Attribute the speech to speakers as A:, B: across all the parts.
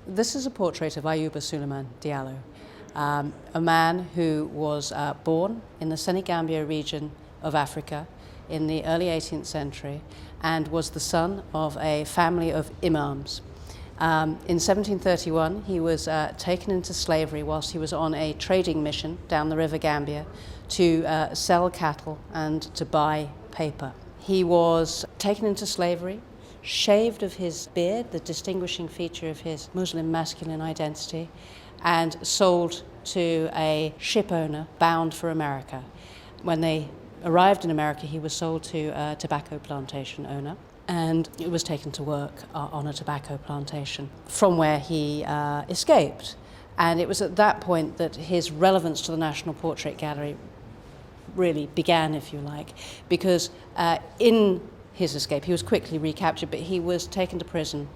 A: This is a portrait of Ayuba Suleiman Diallo, a man who was born in the Senegambia region of Africa in the early 18th century and was the son of a family of imams. In 1731, he was taken into slavery whilst he was on a trading mission down the River Gambia to sell cattle and to buy paper. He was taken into slavery, shaved of his beard, the distinguishing feature of his Muslim masculine identity, and sold to a ship owner bound for America. When they arrived in America, he was sold to a tobacco plantation owner, and it was taken to work on a tobacco plantation, from where he escaped. And it was at that point that his relevance to the National Portrait Gallery really began, if you like, because in his escape he was quickly recaptured, but he was taken to prison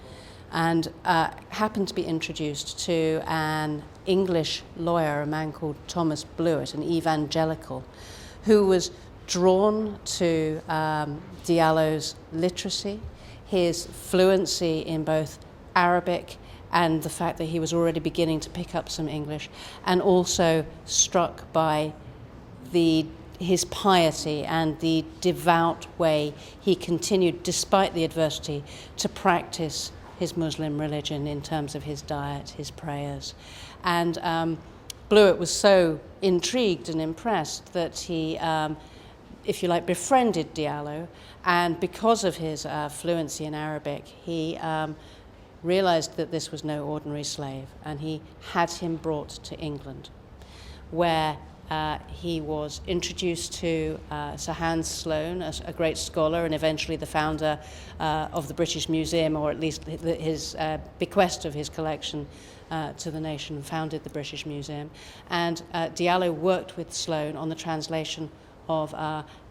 A: and happened to be introduced to an English lawyer, a man called Thomas Blewett, an evangelical, who was drawn to Diallo's literacy, his fluency in both Arabic and the fact that he was already beginning to pick up some English, and also struck by his piety and the devout way he continued, despite the adversity, to practice his Muslim religion in terms of his diet, his prayers. And Blewett was so intrigued and impressed that he, if you like, befriended Diallo, and because of his fluency in Arabic, he realized that this was no ordinary slave, and he had him brought to England, where he was introduced to Sir Hans Sloane, a great scholar and eventually the founder of the British Museum, or at least his bequest of his collection to the nation, founded the British Museum. And Diallo worked with Sloane on the translation of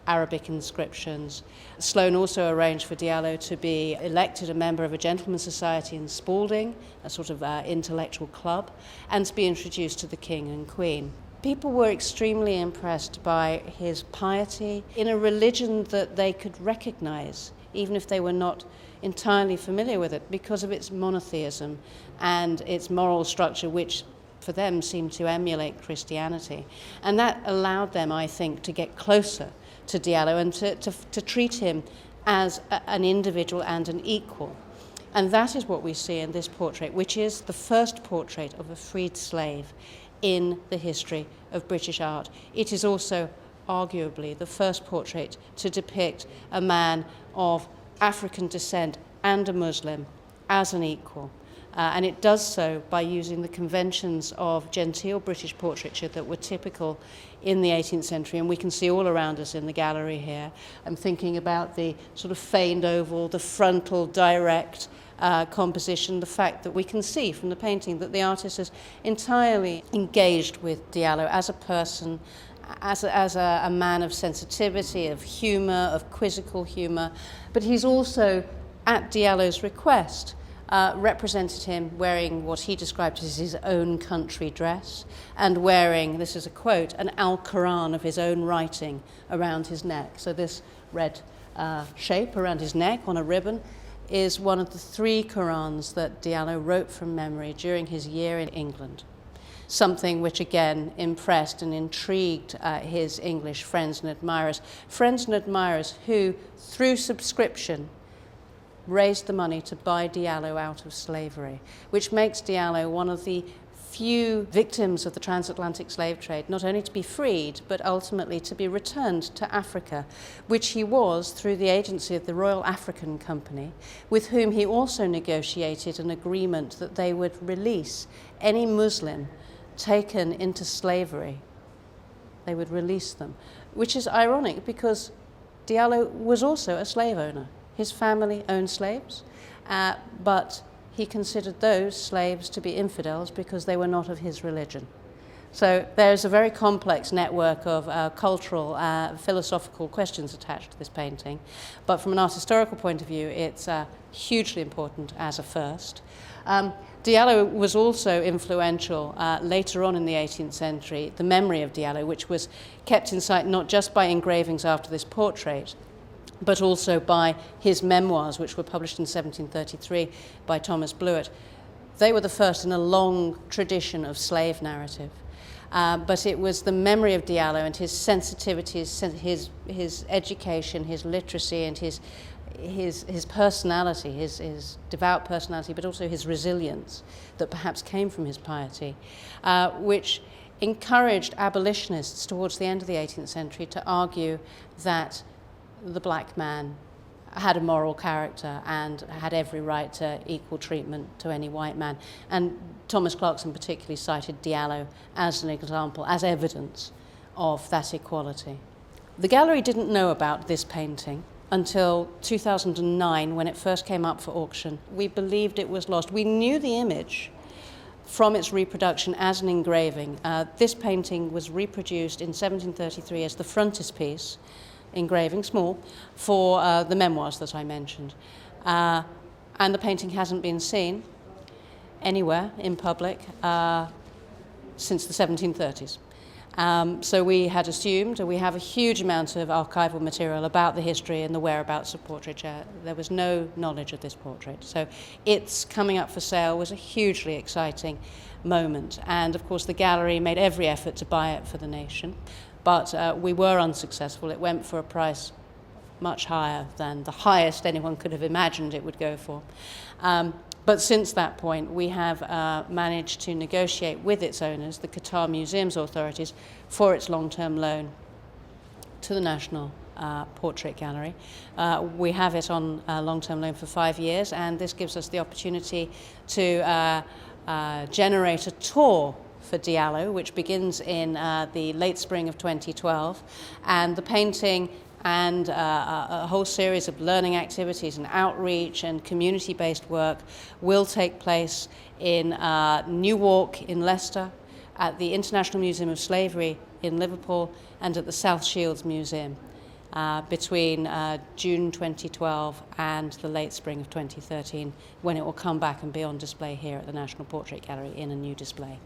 A: Arabic inscriptions. Sloane also arranged for Diallo to be elected a member of a gentleman's society in Spalding, a sort of intellectual club, and to be introduced to the King and Queen. People were extremely impressed by his piety in a religion that they could recognize, even if they were not entirely familiar with it, because of its monotheism and its moral structure, which for them seemed to emulate Christianity. And that allowed them, I think, to get closer to Diallo and to treat him as an individual and an equal. And that is what we see in this portrait, which is the first portrait of a freed slave in the history of British art. It is also arguably the first portrait to depict a man of African descent and a Muslim as an equal. And it does so by using the conventions of genteel British portraiture that were typical in the 18th century, and we can see all around us in the gallery here. I'm thinking about the sort of feigned oval, the frontal, direct composition, the fact that we can see from the painting that the artist is entirely engaged with Diallo as a person, as a man of sensitivity, of humour, of quizzical humour, but he's also, at Diallo's request, represented him wearing what he described as his own country dress, and wearing, this is a quote, an Al-Quran of his own writing around his neck. So this red shape around his neck on a ribbon is one of the 3 Qurans that Diallo wrote from memory during his year in England, something which again impressed and intrigued his English friends and admirers who, through subscription, raised the money to buy Diallo out of slavery, which makes Diallo one of the few victims of the transatlantic slave trade, not only to be freed, but ultimately to be returned to Africa, which he was through the agency of the Royal African Company, with whom he also negotiated an agreement that they would release any Muslim taken into slavery. They would release them, which is ironic because Diallo was also a slave owner. His family owned slaves, but he considered those slaves to be infidels because they were not of his religion. So there's a very complex network of cultural, philosophical questions attached to this painting. But from an art historical point of view, it's hugely important as a first. Diallo was also influential later on in the 18th century. The memory of Diallo, which was kept in sight not just by engravings after this portrait, but also by his memoirs, which were published in 1733 by Thomas Blewett, They were the first in a long tradition of slave narrative. But it was the memory of Diallo and his sensitivities, his education, his literacy, and his personality, his devout personality, but also his resilience that perhaps came from his piety, which encouraged abolitionists towards the end of the 18th century to argue that the black man had a moral character and had every right to equal treatment to any white man. And Thomas Clarkson particularly cited Diallo as an example, as evidence of that equality. The gallery didn't know about this painting until 2009, when it first came up for auction. We believed it was lost. We knew the image from its reproduction as an engraving. This painting was reproduced in 1733 as the frontispiece, engraving, small, for the memoirs that I mentioned. And the painting hasn't been seen anywhere in public since the 1730s. So we had assumed, we have a huge amount of archival material about the history and the whereabouts of portraiture. There was no knowledge of this portrait. So its coming up for sale was a hugely exciting moment. And of course the gallery made every effort to buy it for the nation. But we were unsuccessful. It went for a price much higher than the highest anyone could have imagined it would go for. But since that point, we have managed to negotiate with its owners, the Qatar Museums authorities, for its long-term loan to the National Portrait Gallery. We have it on long-term loan for 5 years, and this gives us the opportunity to generate a tour for Diallo, which begins in the late spring of 2012, and the painting and a whole series of learning activities and outreach and community-based work will take place in Newark in Leicester, at the International Museum of Slavery in Liverpool, and at the South Shields Museum between June 2012 and the late spring of 2013, when it will come back and be on display here at the National Portrait Gallery in a new display.